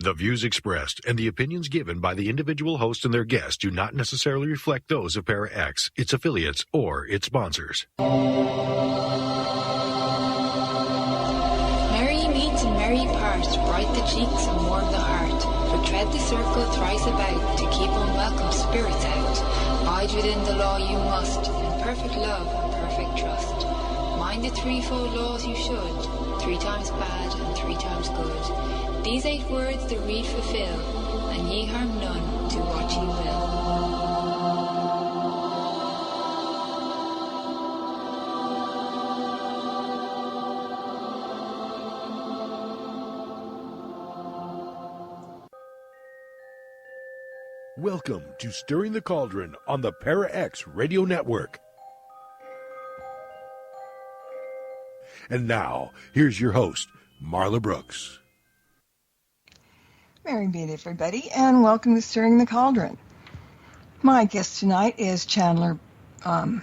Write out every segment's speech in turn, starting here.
The views expressed and the opinions given by the individual host and their guests do not necessarily reflect those of Para X, its affiliates, or its sponsors. Merry meet and merry part, bright the cheeks and warm the heart. For tread the circle thrice about, to keep unwelcome spirits out. Bide within the law you must, in perfect love and perfect trust. Mind the threefold laws you should, 3 times bad and 3 times good. These 8 words the read fulfill, and ye harm none, do what ye will. Welcome to Stirring the Cauldron on the Para X Radio Network. And now, here's your host, Marla Brooks. Merry meet, everybody, and welcome to Stirring the Cauldron. My guest tonight is Chandler, Barry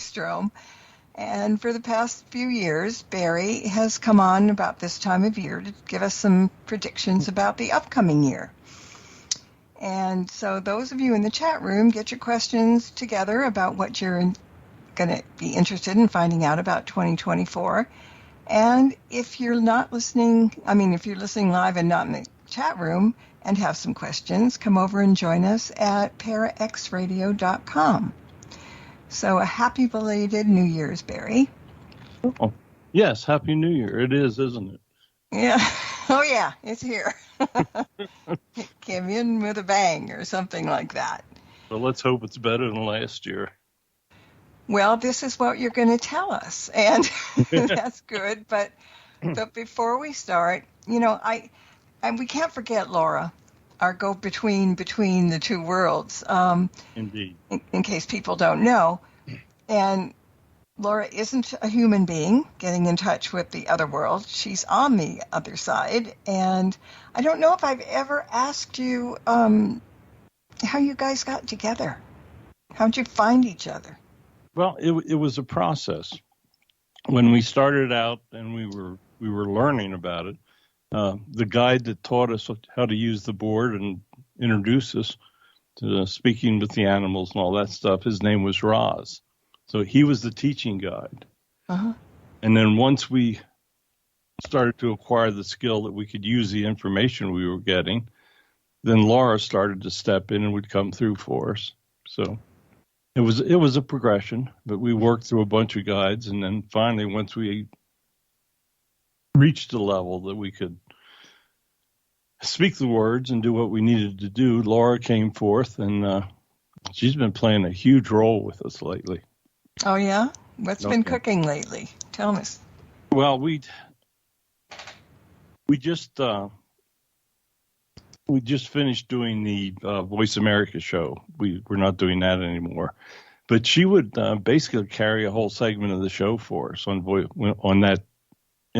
Strohm. And for the past few years, Barry has come on about this time of year to give us some predictions about the upcoming year. And so those of you in the chat room, get your questions together about what you're going to be interested in finding out about 2024. And if you're not listening, if you're listening live and not in the chat room and have some questions, come over and join us at paraxradio.com. So a happy belated New Year's, Barry. Oh, yes, Happy New Year. It is, isn't it? Yeah. Oh, yeah, it's here. It came in with a bang or something like that. Well, let's hope it's better than last year. Well, this is what you're going to tell us, and that's good. But before we start, and we can't forget Laura, our go-between between the two worlds. Indeed. In case people don't know, and Laura isn't a human being getting in touch with the other world. She's on the other side, and I don't know if I've ever asked you how you guys got together. How'd you find each other? Well, it was a process. When we started out and we were learning about it, the guide that taught us how to use the board and introduce us to speaking with the animals and all that stuff, his name was Roz. So he was the teaching guide. Uh-huh. And then once we started to acquire the skill that we could use the information we were getting, then Laura started to step in and would come through for us. So it was a progression, but we worked through a bunch of guides, and then finally, once we reached a level that we could speak the words and do what we needed to do, Laura came forth, and she's been playing a huge role with us lately. Oh, yeah? What's been cooking lately? Tell us. Well, we just finished doing the Voice America show. We're not doing that anymore. But she would basically carry a whole segment of the show for us in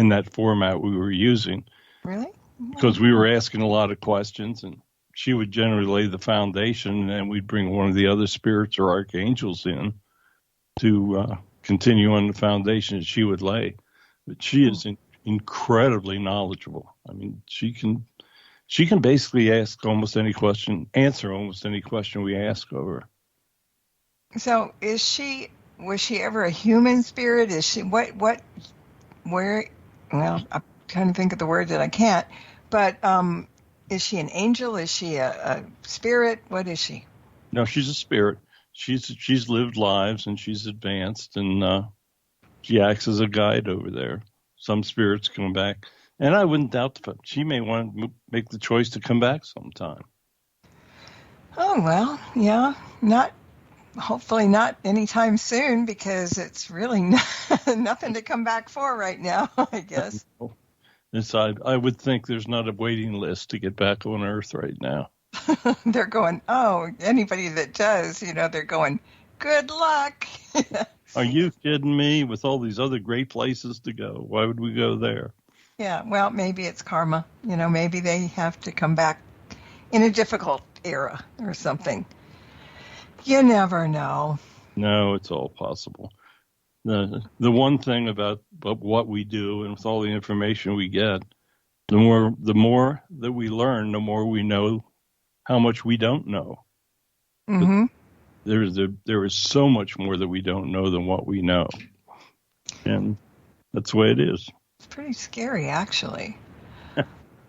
that format we were using. Really? Because we were asking a lot of questions, and she would generally lay the foundation, and then we'd bring one of the other spirits or archangels in to continue on the foundation that she would lay. But she is incredibly knowledgeable. I mean, she can basically ask almost any question, answer almost any question we ask of her. So was she ever a human spirit? Is she, well, I'm trying to think of the word that I can't, but is she an angel? Is she a spirit? What is she? No, she's a spirit. She's lived lives and she's advanced, and she acts as a guide over there. Some spirits come back. And I wouldn't doubt that she may want to make the choice to come back sometime. Oh, well, yeah, hopefully not anytime soon, because it's really nothing to come back for right now, I guess. I would think there's not a waiting list to get back on Earth right now. They're going, anybody that does, they're going, good luck. Are you kidding me? With all these other great places to go, why would we go there? Yeah, well, maybe it's karma. Maybe they have to come back in a difficult era or something. You never know. No, it's all possible. The one thing about what we do and with all the information we get, The more that we learn, the more we know how much we don't know. Mm-hmm. There is so much more that we don't know than what we know. And that's the way it is. It's pretty scary, actually.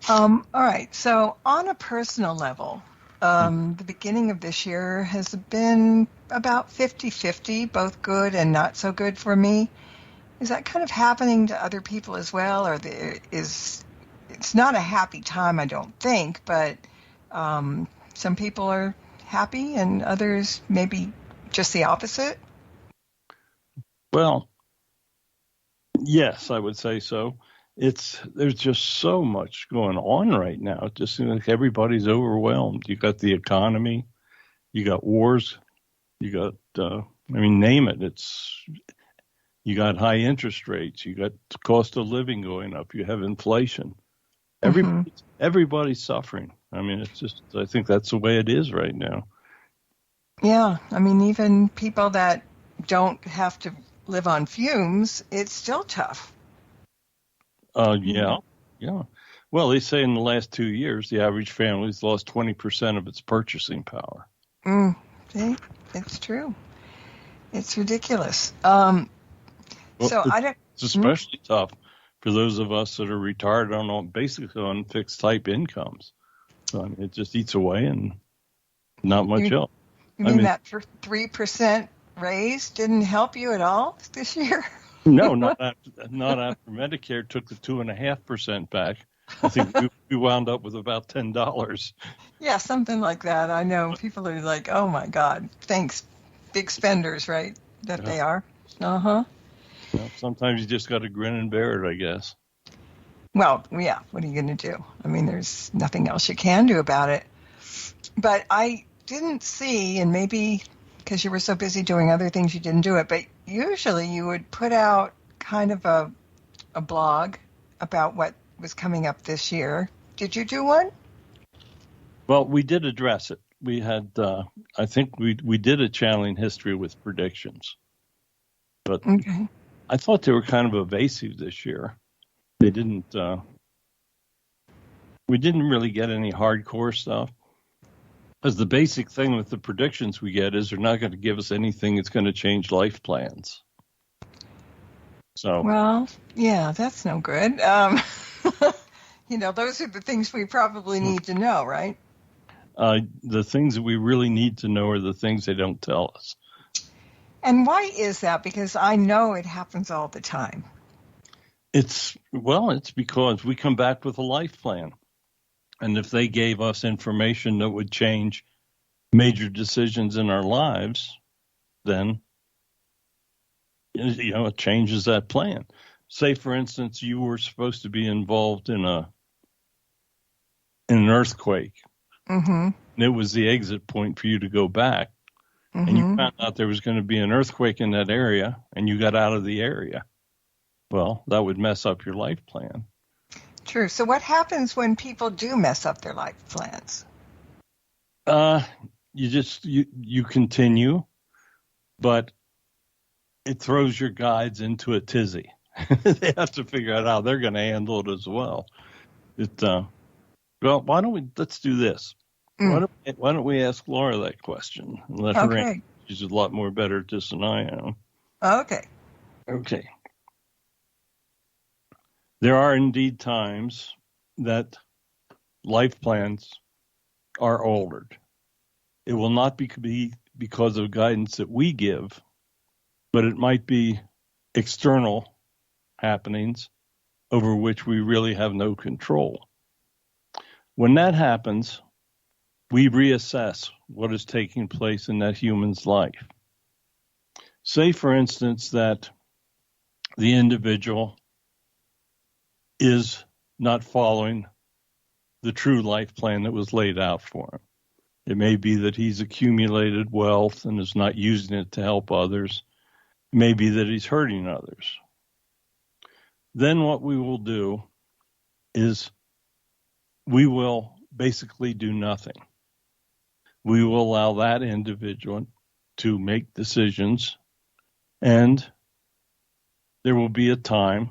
All right. So on a personal level, the beginning of this year has been about 50-50, both good and not so good for me. Is that kind of happening to other people as well? Or it's not a happy time, I don't think, but some people are happy and others maybe just the opposite? Well, yes, I would say so. There's just so much going on right now. It just seems like everybody's overwhelmed. You got the economy, you got wars, you got name it. You got high interest rates, you got the cost of living going up, you have inflation. Everybody's suffering. I mean, I think that's the way it is right now. Yeah, I mean, even people that don't have to live on fumes, it's still tough. Yeah. Well, they say in the last 2 years, the average family's lost 20% of its purchasing power. See, it's true. It's ridiculous. It's especially tough for those of us that are retired basically on fixed type incomes. So I mean, it just eats away and not much else. You mean that 3% raise didn't help you at all this year? No, not after Medicare took the 2.5% back. I think we wound up with about $10. Yeah, something like that. I know people are like, "Oh my God, thanks, big spenders," right? That they are. Well, sometimes you just got to grin and bear it, I guess. Well, yeah. What are you going to do? I mean, there's nothing else you can do about it. But I didn't see, and maybe because you were so busy doing other things, you didn't do it. But usually, you would put out kind of a blog about what was coming up this year. Did you do one? Well, we did address it. We had, I think we did a channeling history with predictions. But okay. I thought they were kind of evasive this year. They didn't, we didn't really get any hardcore stuff. Because the basic thing with the predictions we get is they're not going to give us anything that's going to change life plans. So. Well, yeah, that's no good. Those are the things we probably need to know, right? The things that we really need to know are the things they don't tell us. And why is that? Because I know it happens all the time. It's because we come back with a life plan. And if they gave us information that would change major decisions in our lives, then, it changes that plan. Say, for instance, you were supposed to be involved in an earthquake. Mm-hmm. And it was the exit point for you to go back. Mm-hmm. And you found out there was going to be an earthquake in that area, and you got out of the area. Well, that would mess up your life plan. True. So what happens when people do mess up their life plans? You continue, but it throws your guides into a tizzy. They have to figure out how they're going to handle it as well. Let's do this. Why don't we ask Laura that question and let her answer? She's a lot more better at this than I am. Okay. There are indeed times that life plans are altered. It will not be because of guidance that we give, but it might be external happenings over which we really have no control. When that happens, we reassess what is taking place in that human's life. Say, for instance, that the individual is not following the true life plan that was laid out for him. It may be that he's accumulated wealth and is not using it to help others. It may be that he's hurting others. Then what we will do is we will basically do nothing. We will allow that individual to make decisions, and there will be a time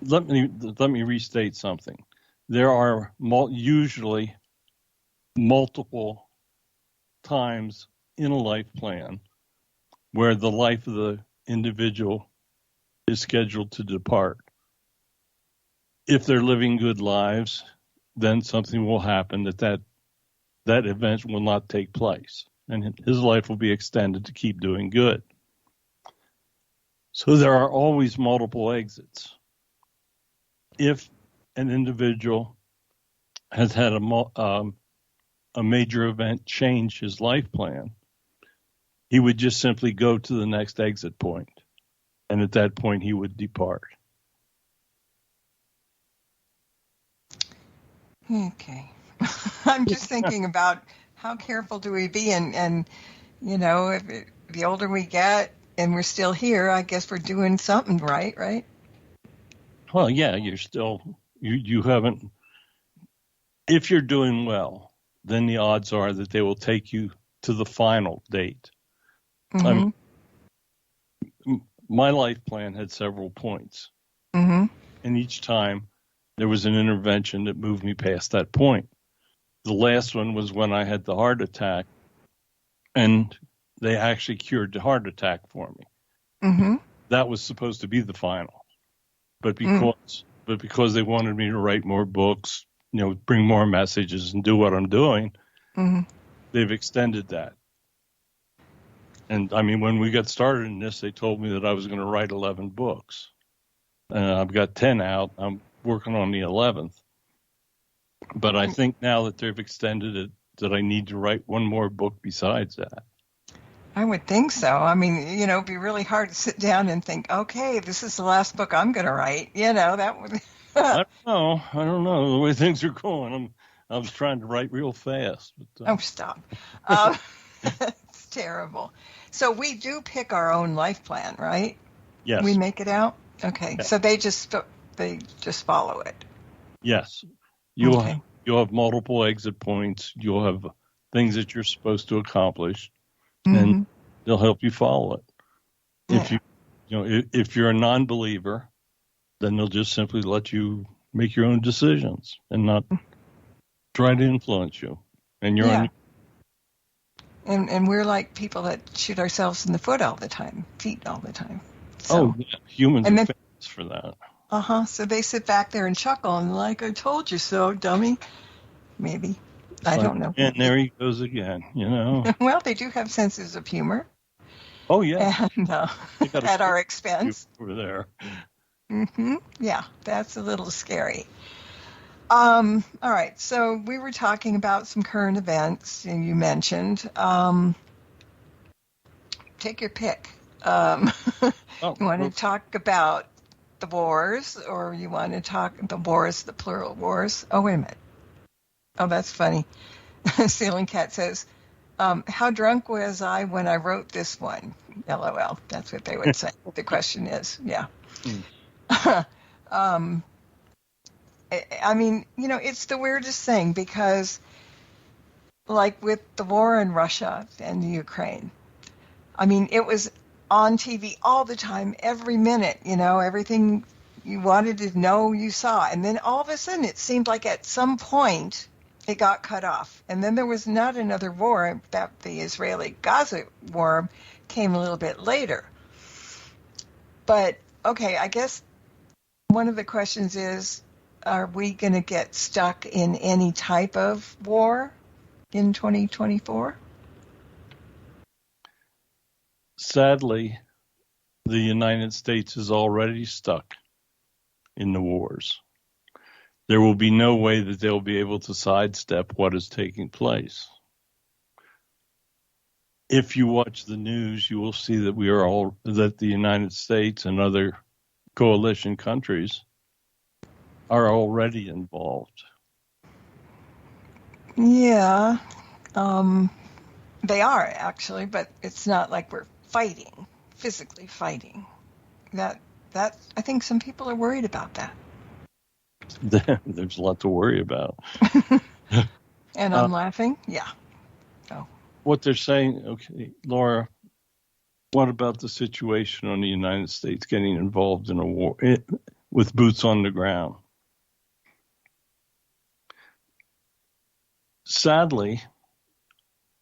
let me restate something. There are usually multiple times in a life plan where the life of the individual is scheduled to depart. If they're living good lives, then something will happen that event will not take place, and his life will be extended to keep doing good. So there are always multiple exits. If an individual has had a major event change his life plan, he would just simply go to the next exit point, and at that point he would depart. Okay. I'm just thinking about how careful do we be, and if the older we get and we're still here, I guess we're doing something right? Well, yeah, you're still, you haven't, if you're doing well, then the odds are that they will take you to the final date. Mm-hmm. I mean, my life plan had several points. Mm-hmm. And each time there was an intervention that moved me past that point. The last one was when I had the heart attack, and they actually cured the heart attack for me. Mm-hmm. That was supposed to be the final. But because they wanted me to write more books, bring more messages and do what I'm doing, they've extended that. And I mean, when we got started in this, they told me that I was going to write 11 books. I've got 10 out. I'm working on the 11th. But I think now that they've extended it, that I need to write one more book besides that. I would think so. I mean, it'd be really hard to sit down and think, okay, this is the last book I'm going to write. That would. I don't know the way things are going. I was trying to write real fast. But, Oh, stop. It's terrible. So we do pick our own life plan, right? Yes. We make it out? Okay. Yes. So they just follow it. Yes. You'll have multiple exit points. You'll have things that you're supposed to accomplish, and they'll help you follow it. Yeah. If you're a non-believer, then they'll just simply let you make your own decisions and not try to influence you. And you're on. And we're like people that shoot ourselves in the feet all the time. So, humans are famous for that. So they sit back there and chuckle and like, I told you so, dummy. Maybe. I don't know. And there he goes again, Well, they do have senses of humor. Oh, yeah. And at our expense. Over there. Yeah, that's a little scary. All right, so we were talking about some current events you mentioned. Take your pick. You want to talk about the wars, or you want to talk the wars, the plural wars? Oh, wait a minute. Oh, that's funny. Ceiling Cat says, how drunk was I when I wrote this one? LOL. That's what they would say. The question is, yeah. I mean, it's the weirdest thing because, like with the war in Russia and the Ukraine, I mean, it was on TV all the time, every minute, everything you wanted to know, you saw. And then all of a sudden, it seemed like at some point, it got cut off. And then there was not another war. That the Israeli-Gaza war came a little bit later. But, okay, I guess one of the questions is, are we going to get stuck in any type of war in 2024? Sadly, the United States is already stuck in the wars. There will be no way that they'll be able to sidestep what is taking place. If you watch the news, you will see that that the United States and other coalition countries are already involved. Yeah, they are actually, but it's not like we're physically fighting. That I think some people are worried about that. There's a lot to worry about. And I'm laughing. Yeah. Oh. What they're saying, okay, Laura, what about the situation on the United States getting involved in a war? with boots on the ground. Sadly,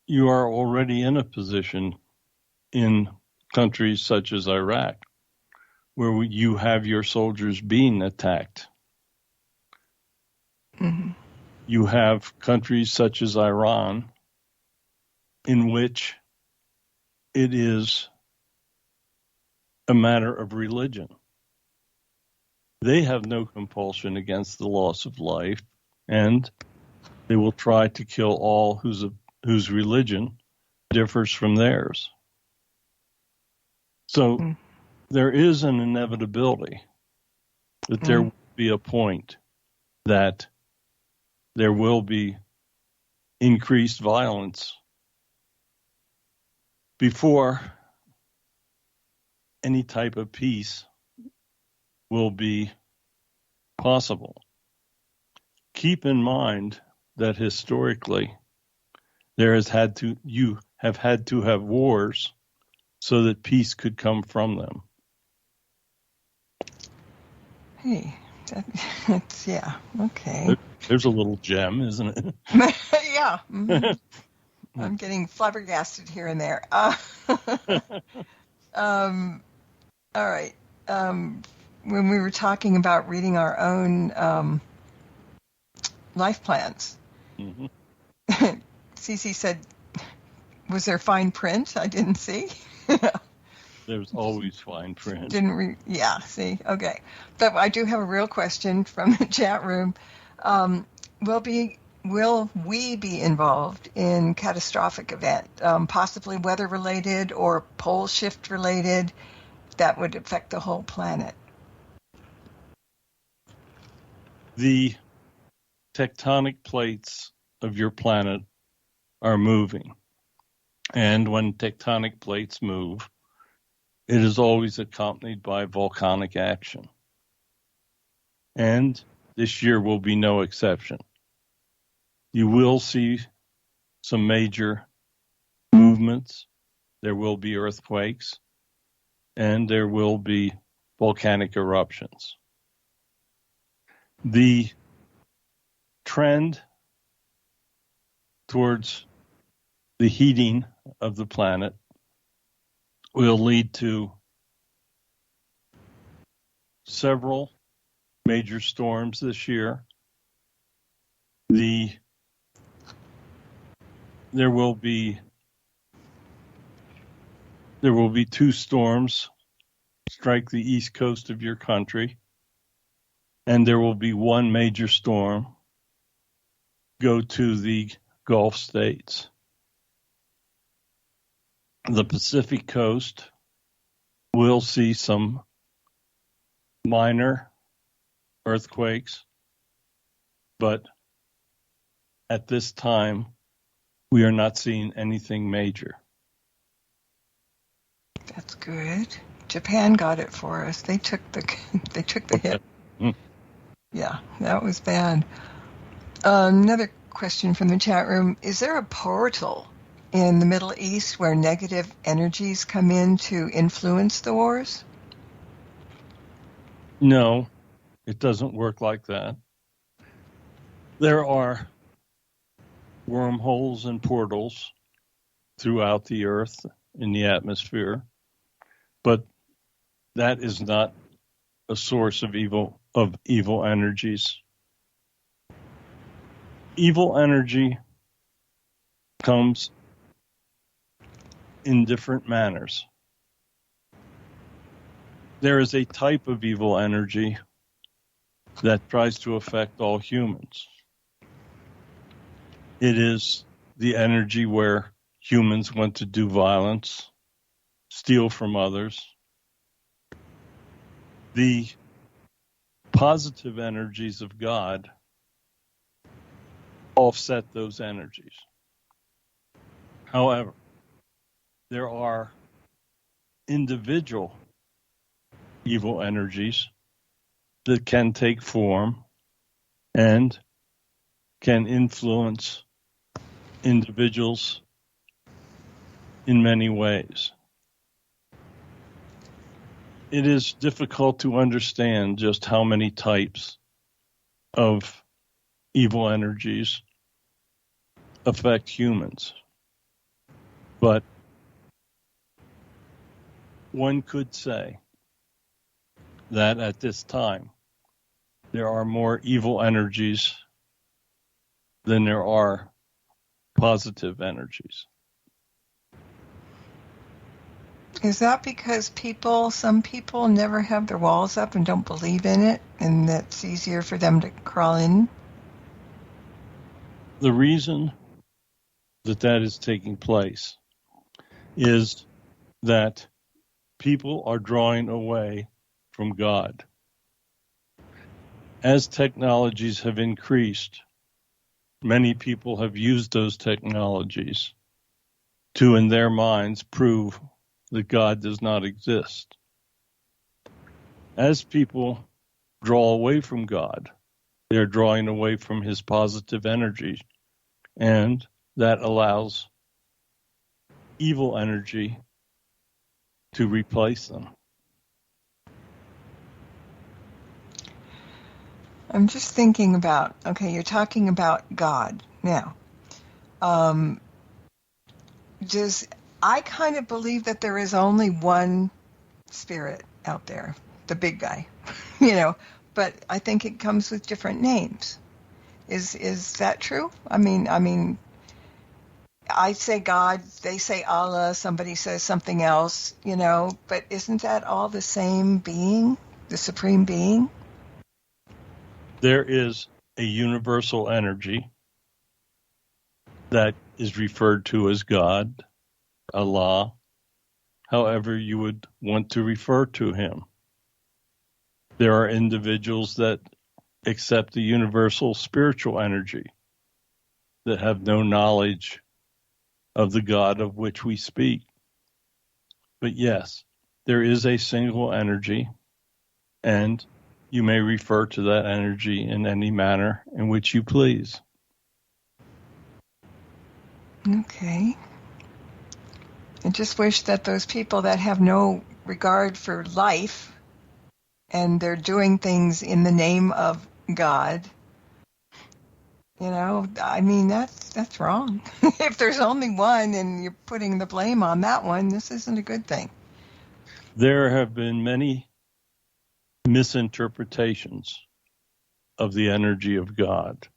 you are already in a position in countries such as Iraq where you have your soldiers being attacked. Mm-hmm. You have countries such as Iran in which it is a matter of religion. They have no compulsion against the loss of life, and they will try to kill all whose religion differs from theirs. So there is an inevitability that there will be a point that there will be increased violence before any type of peace will be possible. Keep in mind that historically you have had to have wars so that peace could come from them. Hey, that's yeah, okay. There's a little gem, isn't it? Yeah. Mm-hmm. I'm getting flabbergasted here and there. All right. When we were talking about reading our own life plans, Mm-hmm. Cece said, was there fine print? I didn't see. There's always fine print. Yeah, see, okay. But I do have a real question from the chat room. Will we be involved in catastrophic event, possibly weather-related or pole shift-related, that would affect the whole planet? The tectonic plates of your planet are moving. And when tectonic plates move, it is always accompanied by volcanic action. And this year will be no exception. You will see some major movements. There will be earthquakes, and there will be volcanic eruptions. The trend towards the heating of the planet will lead to several major storms this year. There will be 2 storms strike the east coast of your country, and there will be 1 major storm go to the Gulf states. The Pacific coast will see some minor earthquakes, but at this time, we are not seeing anything major. That's good. Japan got it for us. They took the hit. Yeah, that was bad. Another question from the chat room. Is there a portal in the Middle East where negative energies come in to influence the wars? No, it doesn't work like that. There are wormholes and portals throughout the earth in the atmosphere, but that is not a source of evil energies. Evil energy comes in different manners. There is a type of evil energy that tries to affect all humans. It is the energy where humans want to do violence, steal from others. The positive energies of God offset those energies. However, there are individual evil energies that can take form and can influence individuals in many ways. it is difficult to understand just how many types of evil energies affect humans. But one could say that at this time, there are more evil energies than there are positive energies. Is that because some people never have their walls up and don't believe in it, and that's easier for them to crawl in? The reason that is taking place is that people are drawing away from God. As technologies have increased, many people have used those technologies to, in their minds, prove that God does not exist. As people draw away from God, they're drawing away from his positive energy, and that allows evil energy to replace them. I'm just thinking about, okay, you're talking about God now. I kind of believe that there is only one spirit out there, the big guy, but I think it comes with different names. Is that true? I mean, I say God, they say Allah, somebody says something else, but isn't that all the same being, the supreme being? There is a universal energy that is referred to as God, Allah, however you would want to refer to him. There are individuals that accept the universal spiritual energy that have no knowledge of the God of which we speak. But yes, there is a single energy, and you may refer to that energy in any manner in which you please. Okay. I just wish that those people that have no regard for life and they're doing things in the name of God, that's wrong. If there's only one and you're putting the blame on that one, this isn't a good thing. There have been many misinterpretations of the energy of God.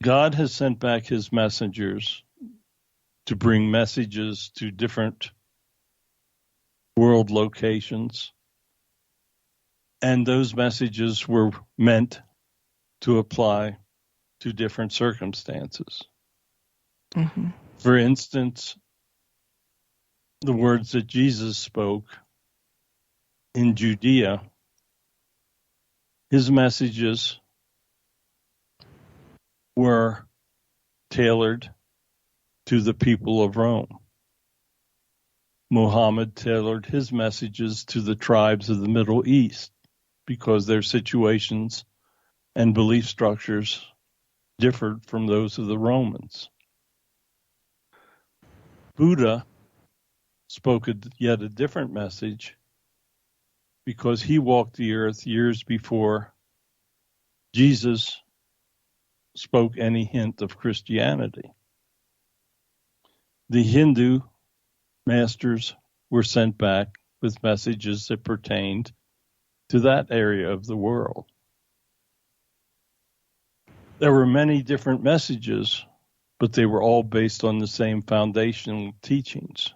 God has sent back his messengers to bring messages to different world locations, and those messages were meant to apply to different circumstances. Mm-hmm. For instance, the words that Jesus spoke in Judea, his messages were tailored to the people of Rome. Muhammad tailored his messages to the tribes of the Middle East because their situations and belief structures differed from those of the Romans. Buddha spoke yet a different message because he walked the earth years before Jesus spoke any hint of Christianity. The Hindu masters were sent back with messages that pertained to that area of the world. There were many different messages, but they were all based on the same foundational teachings.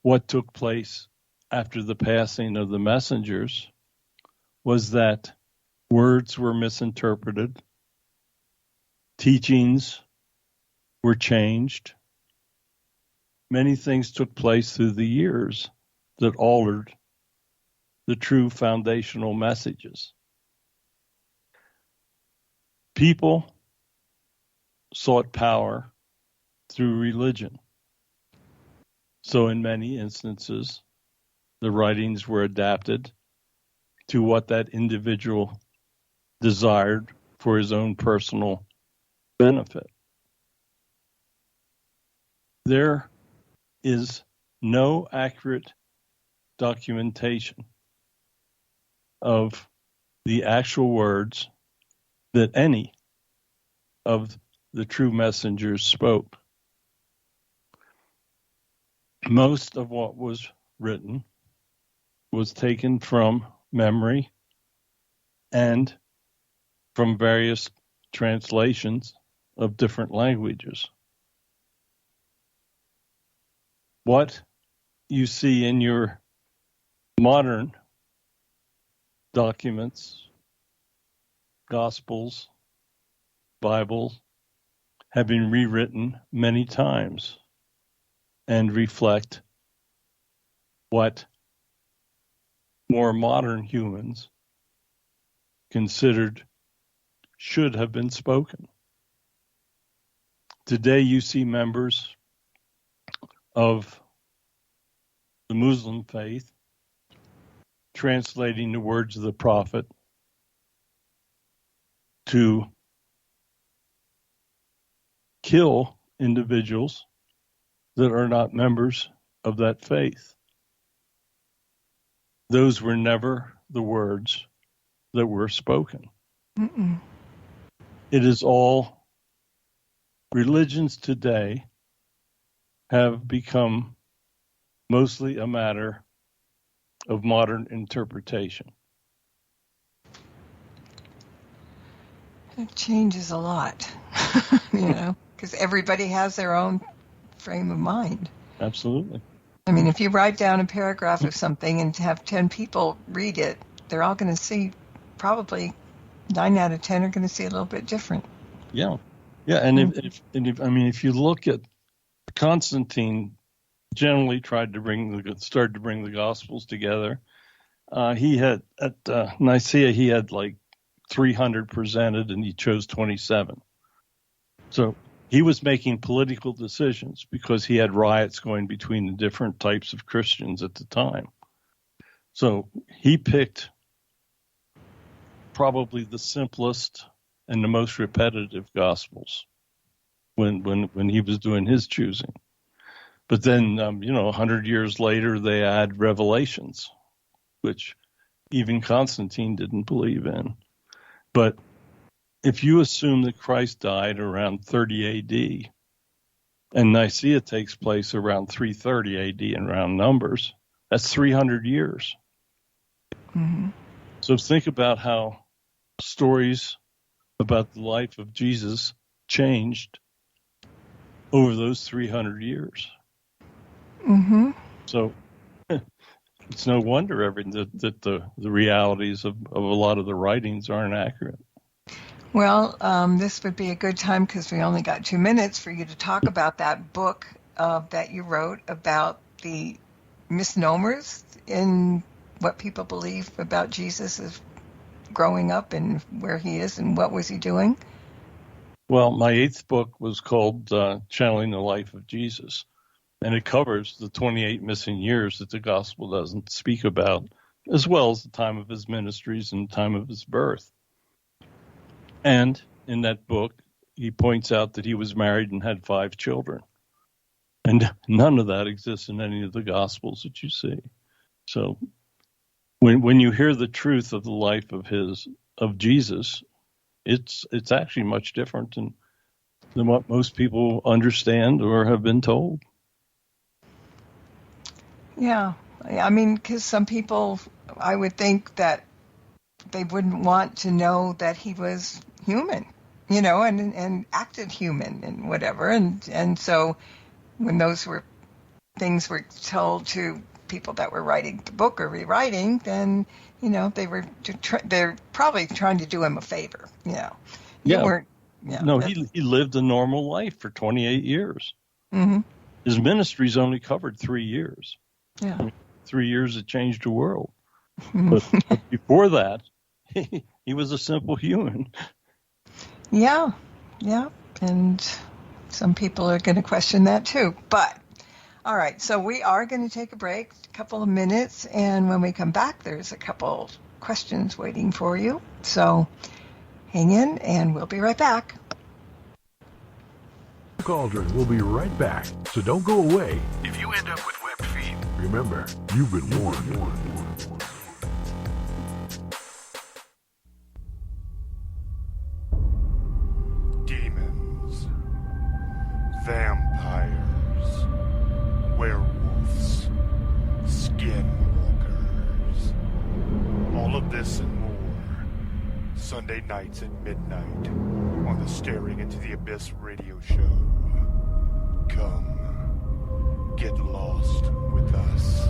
What took place after the passing of the messengers was that words were misinterpreted, teachings were changed. Many things took place through the years that altered the true foundational messages. People sought power through religion. So in many instances, the writings were adapted to what that individual desired for his own personal benefit. There is no accurate documentation of the actual words that any of the true messengers spoke. Most of what was written was taken from memory and from various translations of different languages. What you see in your modern documents, Gospels, Bibles, have been rewritten many times and reflect what more modern humans considered should have been spoken. Today you see members of the Muslim faith translating the words of the prophet to kill individuals that are not members of that faith. Those were never the words that were spoken. Mm-mm. It is all religions today have become mostly a matter of modern interpretation. It changes a lot, because everybody has their own frame of mind. Absolutely. I mean, if you write down a paragraph of something and have 10 people read it, they're all going to see, probably 9 out of 10 are going to see a little bit different. Yeah. Yeah. And if you look at Constantine, generally started to bring the Gospels together. He had at Nicaea, he had like 300 presented, and he chose 27. So he was making political decisions because he had riots going between the different types of Christians at the time. So he picked probably the simplest and the most repetitive Gospels when he was doing his choosing. But then, 100 years later, they add Revelations, which even Constantine didn't believe in. But if you assume that Christ died around 30 AD, and Nicaea takes place around 330 AD in round numbers, that's 300 years. Mm-hmm. So think about how stories about the life of Jesus changed over those 300 years. Mm-hmm. So it's no wonder that the realities of a lot of the writings aren't accurate. Well, this would be a good time, because we only got 2 minutes, for you to talk about that book that you wrote about the misnomers in what people believe about Jesus as growing up and where he is and what was he doing. Well, my 8th book was called Channeling the Life of Jesus. And it covers the 28 missing years that the gospel doesn't speak about, as well as the time of his ministries and the time of his birth. And in that book, he points out that he was married and had 5 children. And none of that exists in any of the gospels that you see. So when you hear the truth of the life of Jesus, it's actually much different than what most people understand or have been told. Yeah, I mean, because some people, I would think that they wouldn't want to know that he was human, and acted human and whatever. And so when those things were told to people that were writing the book or rewriting, then, they're probably trying to do him a favor, Yeah. No, he lived a normal life for 28 years. Mm-hmm. His ministry's only covered 3 years. Yeah. 3 years it changed the world. But before that, he was a simple human. Yeah. And some people are going to question that too. But, all right, so we are going to take a break, a couple of minutes, and when we come back, there's a couple questions waiting for you. So hang in, and we'll be right back. Cauldron will be right back, so don't go away. If you end up with webbed feet, Remember, you've been warned. Demons, vampires, werewolves, skinwalkers. All of this and more. Sunday nights at midnight on the Staring Into the Abyss radio show. Come, get lost with us.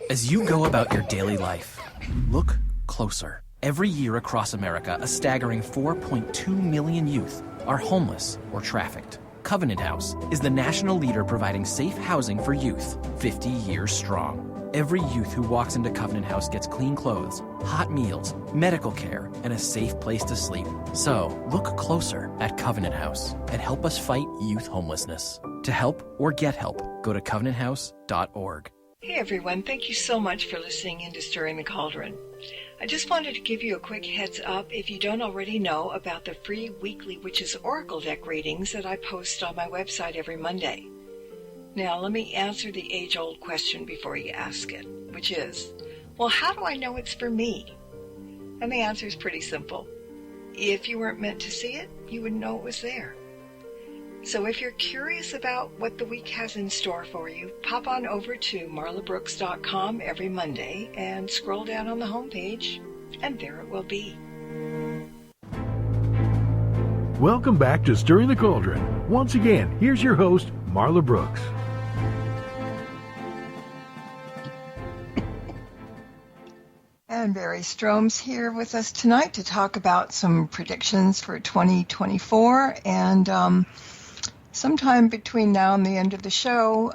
As you go about your daily life, look closer. Every year across America, a staggering 4.2 million youth are homeless or trafficked. Covenant House is the national leader providing safe housing for youth, 50 years strong. Every youth who walks into Covenant House gets clean clothes, hot meals, medical care, and a safe place to sleep. So, look closer at Covenant House and help us fight youth homelessness. To help or get help, go to covenanthouse.org. Hey everyone, thank you so much for listening in to Stirring the Cauldron. I just wanted to give you a quick heads up if you don't already know about the free weekly Witches Oracle deck readings that I post on my website every Monday. Now let me answer the age-old question before you ask it, which is, well, how do I know it's for me? And the answer is pretty simple. If you weren't meant to see it, you wouldn't know it was there. So if you're curious about what the week has in store for you, pop on over to marlabrooks.com every Monday and scroll down on the homepage, and there it will be. Welcome back to Stirring the Cauldron. Once again, here's your host, Marla Brooks. And Barry Strohm's here with us tonight to talk about some predictions for 2024. And sometime between now and the end of the show,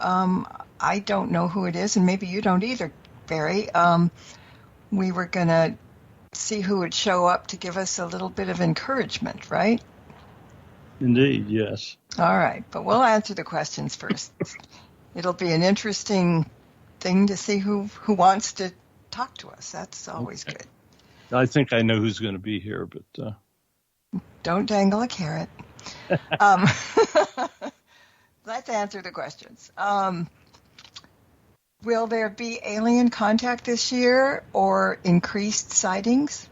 I don't know who it is, and maybe you don't either, Barry. We were going to see who would show up to give us a little bit of encouragement, right? Indeed, yes. All right, but we'll answer the questions first. It'll be an interesting thing to see who wants to talk to us. That's always good. I think I know who's going to be here, but... Don't dangle a carrot. Let's answer the questions. Will there be alien contact this year or increased sightings?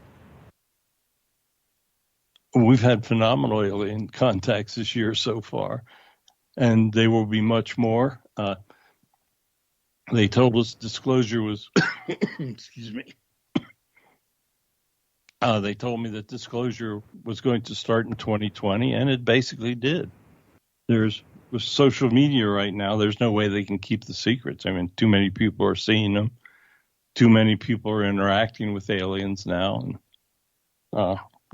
We've had phenomenal alien contacts this year so far, and there will be much more. They told us disclosure was, excuse me. They told me that disclosure was going to start in 2020, and it basically did. With social media right now, there's no way they can keep the secrets. I mean, too many people are seeing them. Too many people are interacting with aliens now, and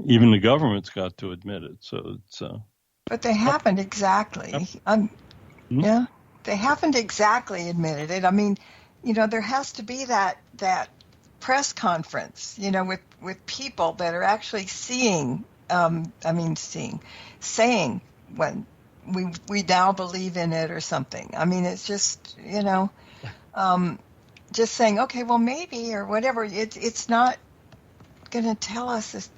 even the government's got to admit it. So it's. But they haven't exactly. Yeah, they haven't exactly admitted it. I mean, there has to be that press conference, with people that are actually saying when we now believe in it or something. I mean, it's just, just saying, okay, well, maybe or whatever. It's not going to tell us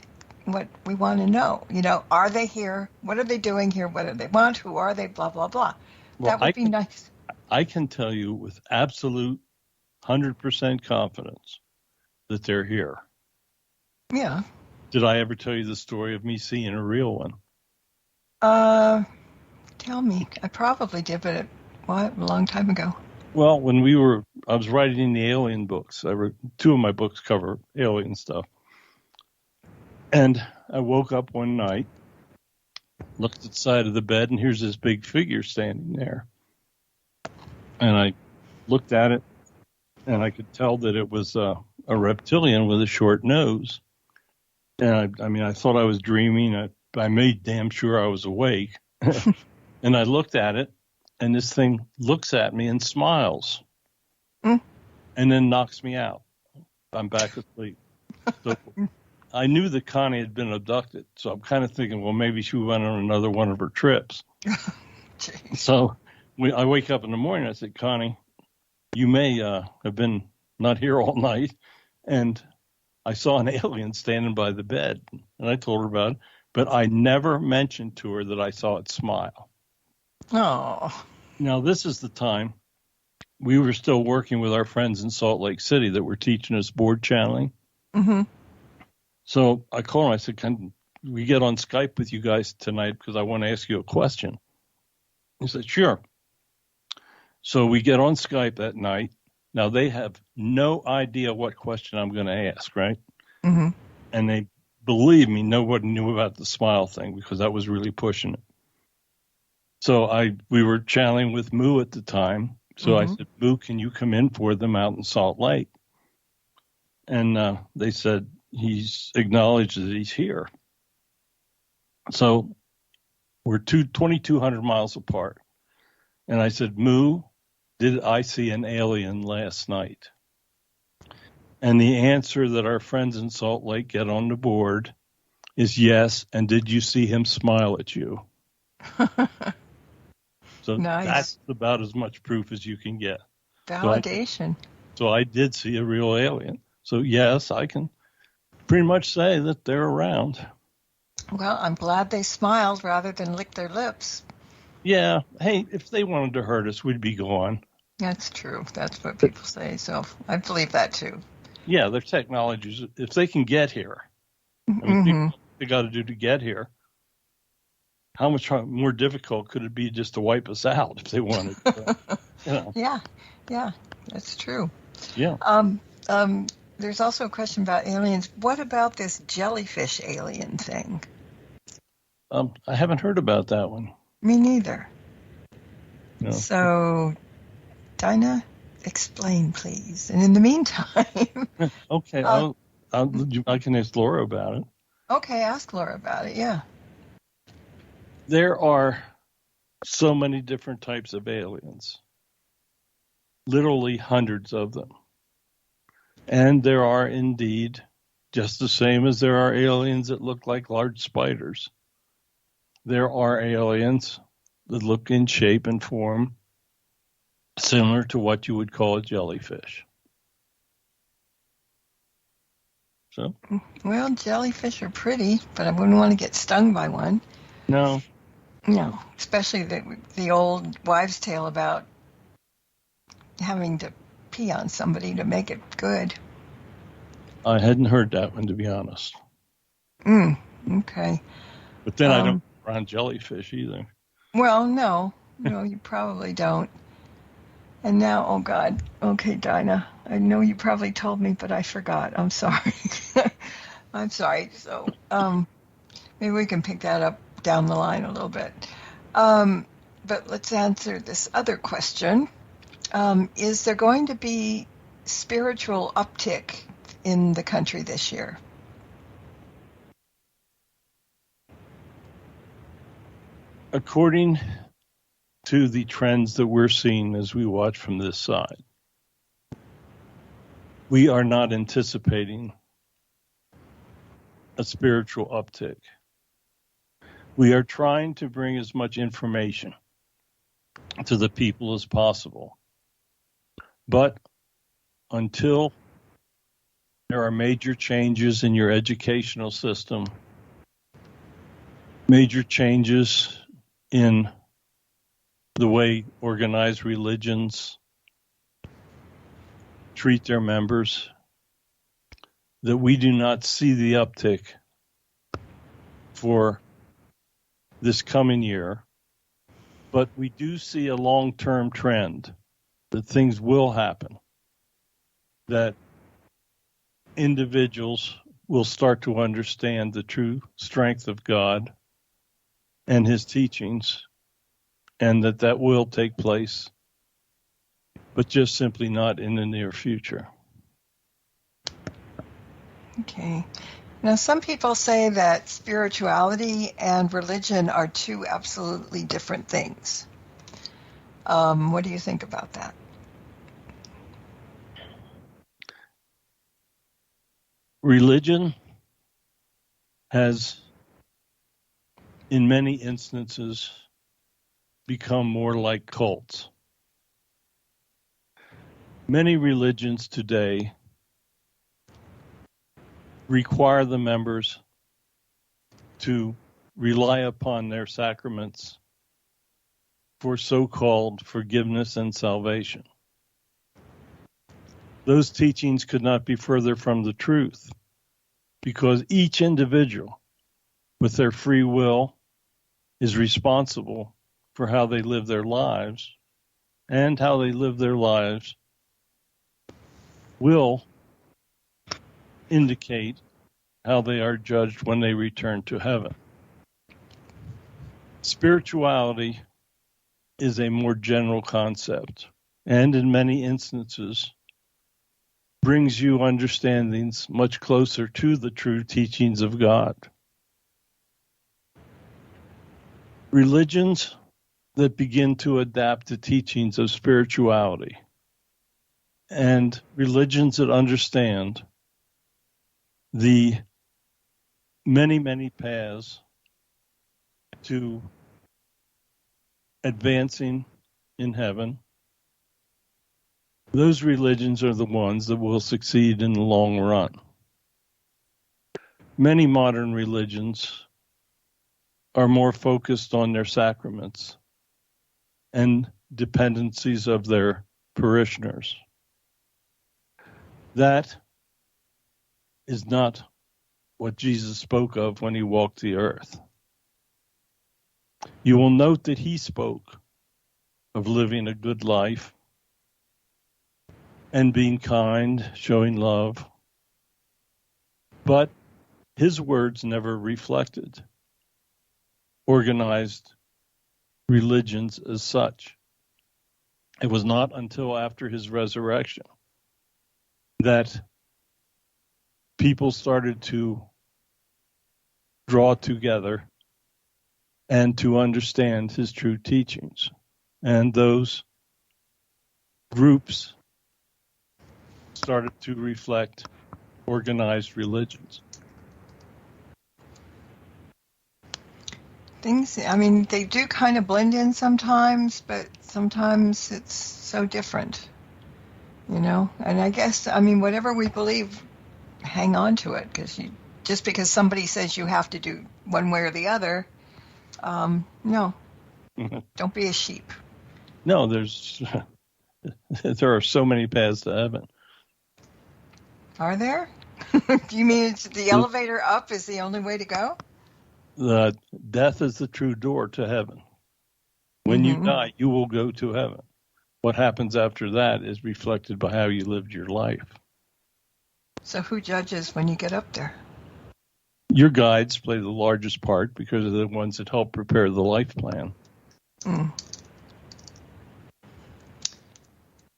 what we want to know. Are they here? What are they doing here? What do they want? Who are they? Blah, blah, blah. Well, that would be nice. I can tell you with absolute 100% confidence that they're here. Yeah. Did I ever tell you the story of me seeing a real one? Tell me. I probably did, but a long time ago. Well, when I was writing the alien books. I wrote 2 of my books cover alien stuff. And I woke up one night, looked at the side of the bed, and here's this big figure standing there. And I looked at it, and I could tell that it was a reptilian with a short nose. And I thought I was dreaming. I made damn sure I was awake. And I looked at it, and this thing looks at me and smiles, and then knocks me out. I'm back asleep. So I knew that Connie had been abducted, so I'm kind of thinking, well, maybe she went on another one of her trips. So I wake up in the morning, I said, Connie, you may have been not here all night, and I saw an alien standing by the bed, and I told her about it. but I never mentioned to her that I saw it smile. Oh. Now, this is the time we were still working with our friends in Salt Lake City that were teaching us board channeling. Mm-hmm. So I called him. I said, can we get on Skype with you guys tonight because I want to ask you a question? He said, sure. So we get on Skype that night. Now, they have no idea what question I'm going to ask, right? Mm-hmm. And they, believe me, nobody knew about the smile thing because that was really pushing it. So we were channeling with Moo at the time. So I said, Moo, can you come in for them out in Salt Lake? And they said, he's acknowledged that he's here. So we're 2,200 miles apart. And I said, Moo, did I see an alien last night? And the answer that our friends in Salt Lake get on the board is yes. And did you see him smile at you? So nice. That's about as much proof as you can get. Validation. So I did see a real alien. So yes, I can pretty much say that they're around. Well, I'm glad they smiled rather than licked their lips. Yeah. Hey, if they wanted to hurt us, we'd be gone. That's true. That's what people say. So I believe that too. Yeah, their technologies, if they can get here, I mean, what they got to do to get here. How much more difficult could it be just to wipe us out if they wanted? Yeah, that's true. Yeah. There's also a question about aliens. What about this jellyfish alien thing? I haven't heard about that one. Me neither. No. So, Dinah, explain, please. And in the meantime... Okay, I can ask Laura about it. Okay, ask Laura about it, yeah. There are so many different types of aliens, literally hundreds of them. And there are indeed, just the same as there are aliens that look like large spiders, there are aliens that look in shape and form similar to what you would call a jellyfish. So? Well, jellyfish are pretty, but I wouldn't want to get stung by one. No. No, especially the old wives' tale about having to pee on somebody to make it good. I hadn't heard that one, to be honest. Okay. But then I don't around jellyfish either. Well, no, you probably don't. And now, oh God, okay, Dinah, I know you probably told me, but I forgot. I'm sorry. I'm sorry. So maybe we can pick that up down the line a little bit. But let's answer this other question. Is there going to be spiritual uptick in the country this year? According to the trends that we're seeing as we watch from this side, we are not anticipating a spiritual uptick. We are trying to bring as much information to the people as possible. But until there are major changes in your educational system, major changes in the way organized religions treat their members, that we do not see the uptick for this coming year, but we do see a long-term trend that things will happen, that individuals will start to understand the true strength of God and his teachings, and that will take place, but just simply not in the near future. Okay. Now, some people say that spirituality and religion are two absolutely different things. What do you think about that? Religion has, in many instances, become more like cults. Many religions today require the members to rely upon their sacraments for so-called forgiveness and salvation. Those teachings could not be further from the truth, because each individual, with their free will, is responsible for how they live their lives, and how they live their lives will indicate how they are judged when they return to heaven. Spirituality is a more general concept, and in many instances brings you understandings much closer to the true teachings of God. Religions that begin to adapt the teachings of spirituality, and religions that understand the many, many paths to advancing in heaven, those religions are the ones that will succeed in the long run. Many modern religions are more focused on their sacraments and dependencies of their parishioners. That is not what Jesus spoke of when he walked the earth. You will note that he spoke of living a good life and being kind, showing love. But his words never reflected organized religions as such. It was not until after his resurrection that people started to draw together and to understand his true teachings. And those groups started to reflect organized religions. They do kind of blend in sometimes, but sometimes it's so different, And I guess, whatever we believe, hang on to it, just because somebody says you have to do one way or the other, no, don't be a sheep. No, there are so many paths to heaven. Are there? Do you mean it's the elevator up is the only way to go? Death is the true door to heaven. When you die, you will go to heaven. What happens after that is reflected by how you lived your life. So who judges when you get up there? Your guides play the largest part because they're the ones that help prepare the life plan.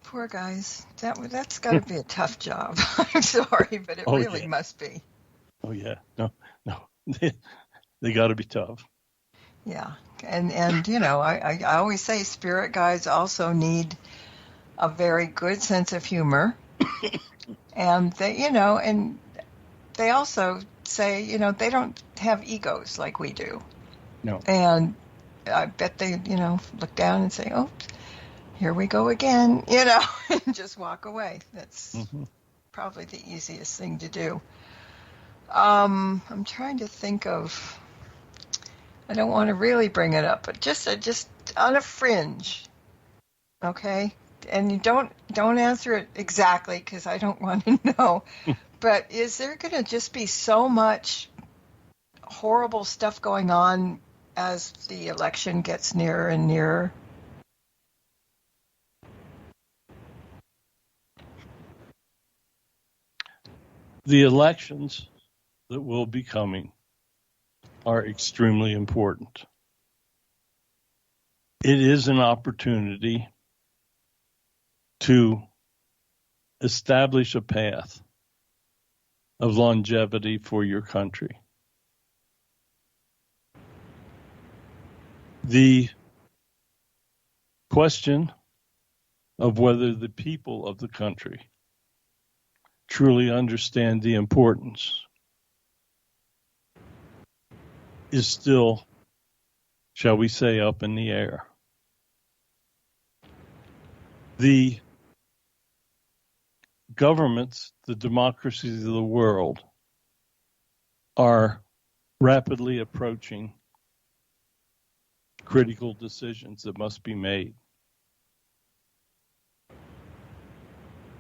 Poor guys. That's got to be a tough job. I'm sorry, but it really must be. Oh, yeah. No. They got to be tough. Yeah. And I always say spirit guides also need a very good sense of humor. And they also say, they don't have egos like we do. No. And I bet they, look down and say, oh, here we go again, and just walk away. That's probably the easiest thing to do. I'm trying to think of, I don't want to really bring it up, but just on a fringe, okay? And you don't answer it exactly because I don't want to know. But is there going to just be so much horrible stuff going on as the election gets nearer and nearer? The elections that will be coming are extremely important. It is an opportunity to establish a path of longevity for your country. The question of whether the people of the country truly understand the importance is still, shall we say, up in the air. The governments, the democracies of the world, are rapidly approaching critical decisions that must be made.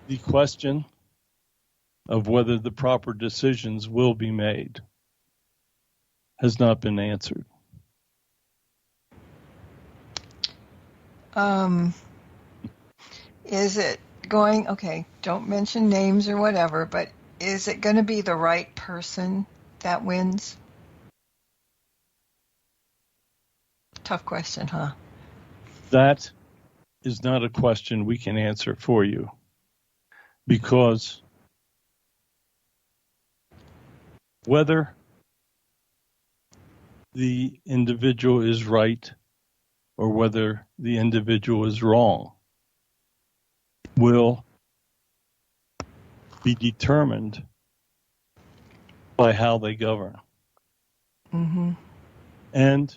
The question of whether the proper decisions will be made has not been answered. Is it going, okay, don't mention names or whatever, but is it going to be the right person that wins? Tough question, huh? That is not a question we can answer for you, because whether the individual is right or whether the individual is wrong will be determined by how they govern. Mm-hmm. And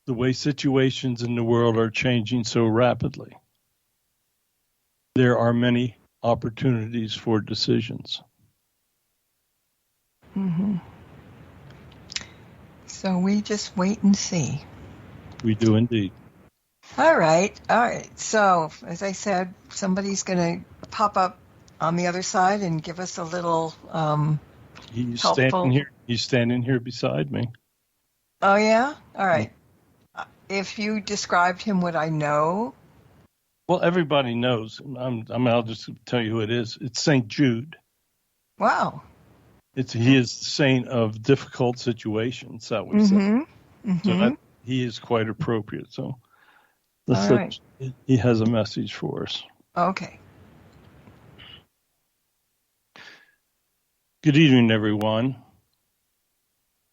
the way situations in the world are changing so rapidly, there are many opportunities for decisions. Mm-hmm. So we just wait and see. We do indeed. All right. So, as I said, somebody's going to pop up on the other side and give us a little He's helpful. standing here. He's standing here beside me. Oh, yeah? All right. If you described him, would I know? Well, everybody knows. I'll just tell you who it is. It's St. Jude. Wow. He is the saint of difficult situations, that we say. Mm-hmm. So he is quite appropriate. So he has a message for us. Okay. Good evening, everyone.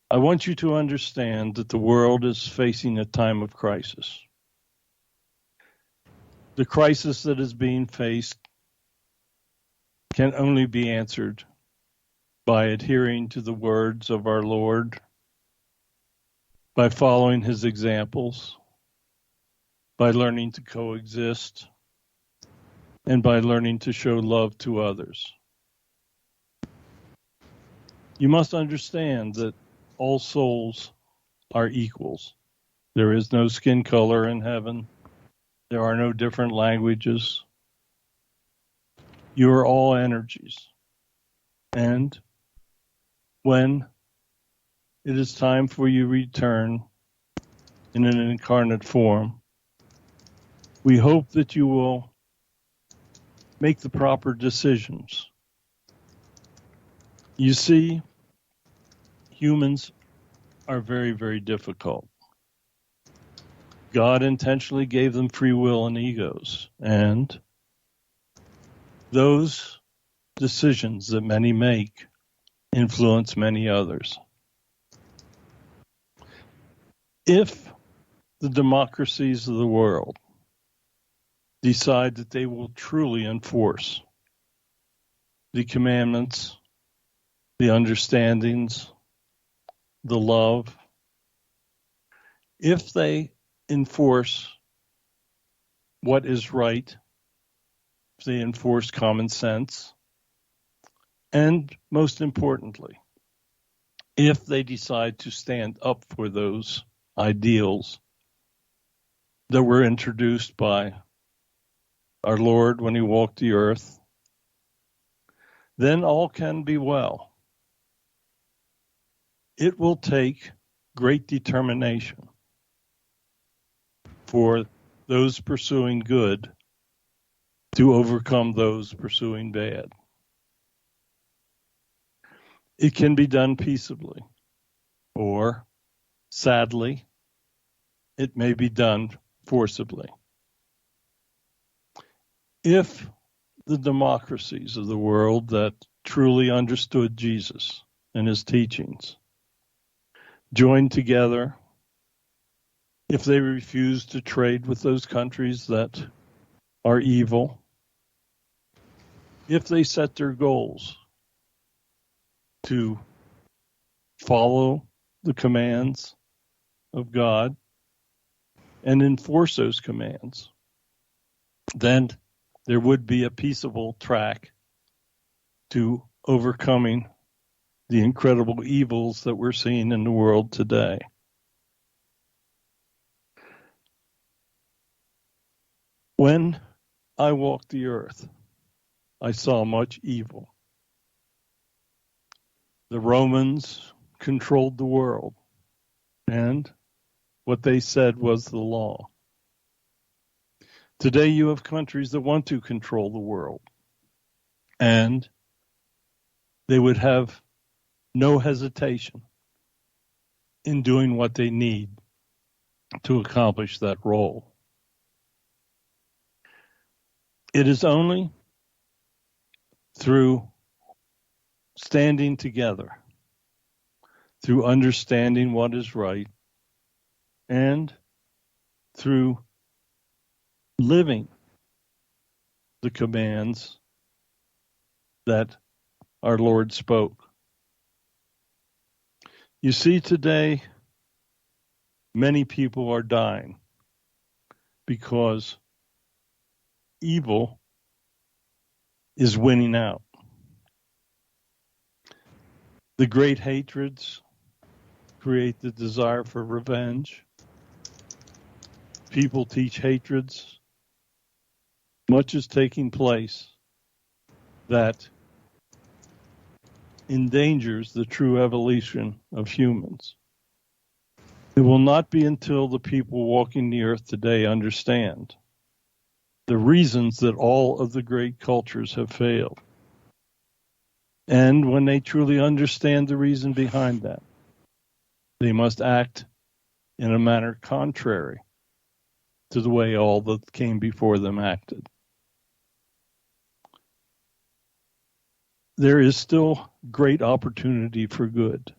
I want you to understand that the world is facing a time of crisis. The crisis that is being faced can only be answered by adhering to the words of our Lord, by following his examples, by learning to coexist, and by learning to show love to others. You must understand that all souls are equals. There is no skin color in heaven. There are no different languages. You are all energies. And when it is time for you to return in an incarnate form, we hope that you will make the proper decisions. You see, humans are very, very difficult. God intentionally gave them free will and egos, and those decisions that many make influence many others. If the democracies of the world decide that they will truly enforce the commandments, the understandings, the love, if they enforce what is right, if they enforce common sense, and most importantly, if they decide to stand up for those ideals that were introduced by our Lord when he walked the earth, then all can be well. It will take great determination for those pursuing good to overcome those pursuing bad. It can be done peaceably, or, sadly, it may be done forcibly. If the democracies of the world that truly understood Jesus and his teachings join together, if they refuse to trade with those countries that are evil, if they set their goals to follow the commands of God and enforce those commands, then there would be a peaceable track to overcoming the incredible evils that we're seeing in the world today. When I walked the earth, I saw much evil. The Romans controlled the world, and what they said was the law. Today you have countries that want to control the world, and they would have no hesitation in doing what they need to accomplish that role. It is only through standing together, through understanding what is right, and through living the commands that our Lord spoke. You see, today, many people are dying because evil is winning out. The great hatreds create the desire for revenge. People teach hatreds. Much is taking place that endangers the true evolution of humans. It will not be until the people walking the earth today understand the reasons that all of the great cultures have failed. And when they truly understand the reason behind that, they must act in a manner contrary to the way all that came before them acted. There is still great opportunity for good.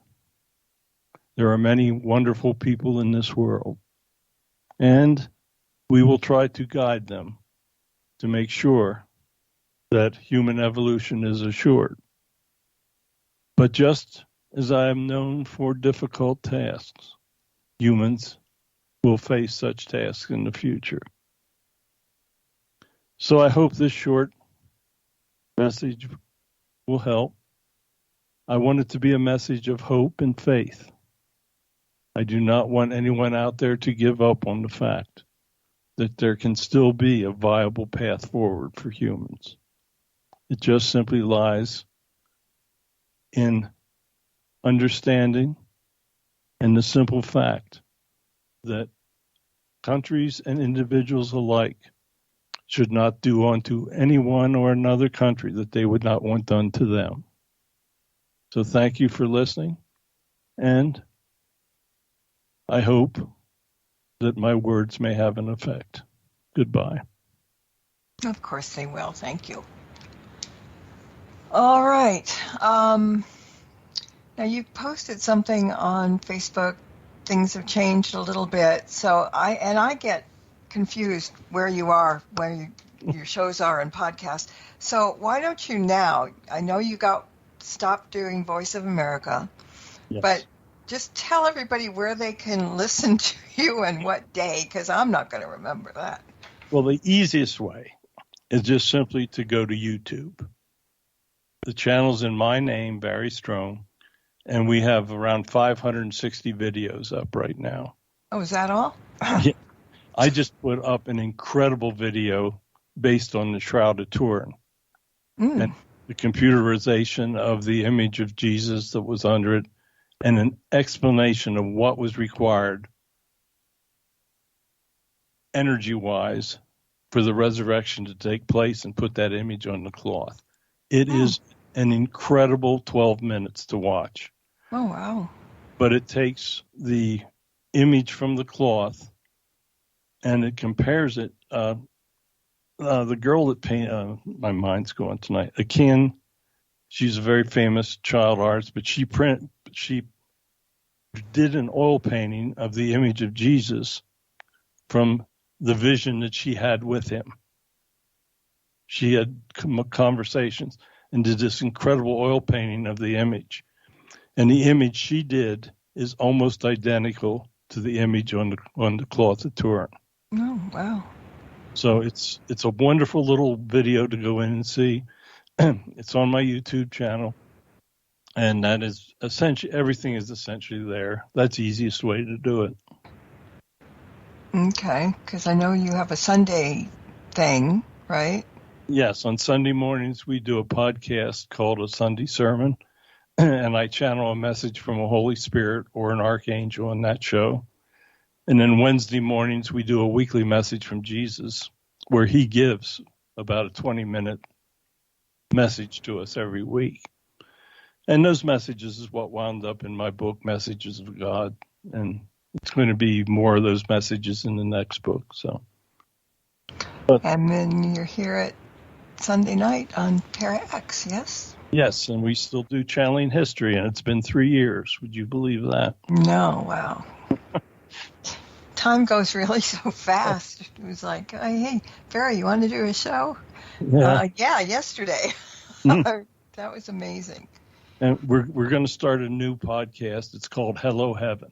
There are many wonderful people in this world, and we will try to guide them to make sure that human evolution is assured. But just as I am known for difficult tasks, humans will face such tasks in the future. So I hope this short message will help. I want it to be a message of hope and faith. I do not want anyone out there to give up on the fact that there can still be a viable path forward for humans. It just simply lies in understanding and the simple fact that countries and individuals alike should not do unto anyone or another country that they would not want done to them. So thank you for listening, and I hope that my words may have an effect. Goodbye. Of course they will. Thank you. All right. Now you posted something on Facebook. Things have changed a little bit. So I get confused where you are, where your shows are and podcasts. So why don't you now? I know you stopped doing Voice of America, Yes. But just tell everybody where they can listen to you and what day, because I'm not going to remember that. Well, the easiest way is just simply to go to YouTube. The channel's in my name, Barry Strohm, and we have around 560 videos up right now. Oh, is that all? Yeah. I just put up an incredible video based on the Shroud of Turin and the computerization of the image of Jesus that was under it, and an explanation of what was required energy-wise for the resurrection to take place and put that image on the cloth. It is an incredible 12 minutes to watch. Oh, wow. But it takes the image from the cloth and it compares it. The girl that painted, my mind's going tonight, Akin, she's a very famous child artist, but she did an oil painting of the image of Jesus from the vision that she had with him. She had conversations and did this incredible oil painting of the image. And the image she did is almost identical to the image on the cloth of Turin. Oh, wow. So it's a wonderful little video to go in and see. It's on my YouTube channel. And that is essentially, everything is essentially there. That's the easiest way to do it. Okay, because I know you have a Sunday thing, right? Yes, on Sunday mornings we do a podcast called A Sunday Sermon, and I channel a message from a Holy Spirit or an archangel on that show. And then Wednesday mornings we do a weekly message from Jesus, where he gives about a 20-minute message to us every week. And those messages is what wound up in my book, Messages of God. And it's going to be more of those messages in the next book. And then you're here at Sunday night on Para X, yes? Yes, and we still do channeling history, and it's been 3 years. Would you believe that? No, wow. Time goes really so fast. It was like, hey, Barry, you want to do a show? Yeah, yesterday. That was amazing. And we're going to start a new podcast. It's called Hello Heaven.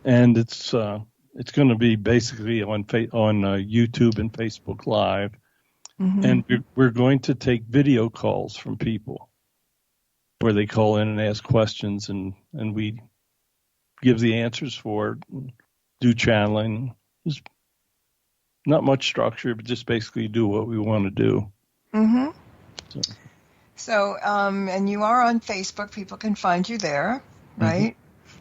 And it's going to be basically on YouTube and Facebook Live. And we're going to take video calls from people where they call in and ask questions, and we give the answers for it, do channeling. There's not much structure, but just basically do what we want to do. So, and you are on Facebook. People can find you there, right?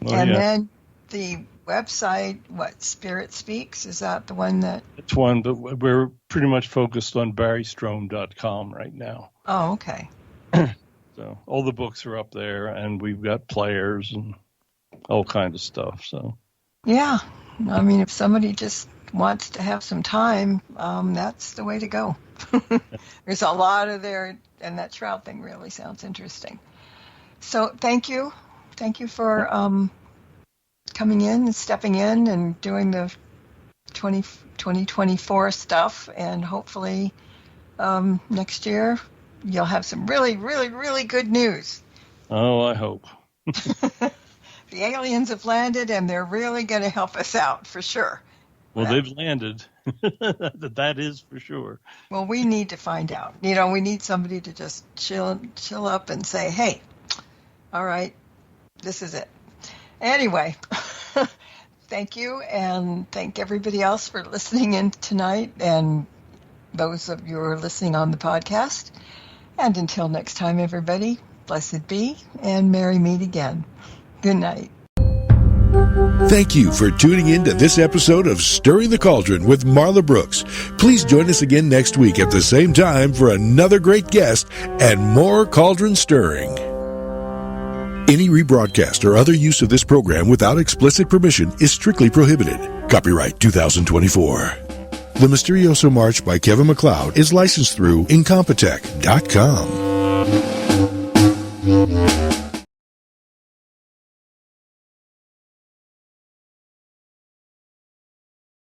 Oh, and yeah. then the website, Spirit Speaks, is that the one that... It's one, but we're pretty much focused on barrystrohm.com right now. Oh, okay. So all the books are up there, and we've got players and all kinds of stuff. So yeah, I mean, if somebody just wants to have some time, that's the way to go. There's a lot of there, and that shroud thing really sounds interesting. So thank you for coming in and stepping in and doing the 2024 stuff, and hopefully next year you'll have some really, really, really good news. Oh, I hope. The aliens have landed, and they're really going to help us out for sure. Well, they've landed. That is for sure. Well, we need to find out. We need somebody to just chill up and say, hey, all right, this is it. Anyway, thank you, and thank everybody else for listening in tonight, and those of you who are listening on the podcast. And until next time, everybody, blessed be, and merry meet again. Good night. Thank you for tuning in to this episode of Stirring the Cauldron with Marla Brooks. Please join us again next week at the same time for another great guest and more cauldron stirring. Any rebroadcast or other use of this program without explicit permission is strictly prohibited. Copyright 2024. The Mysterioso March by Kevin MacLeod is licensed through Incompetech.com.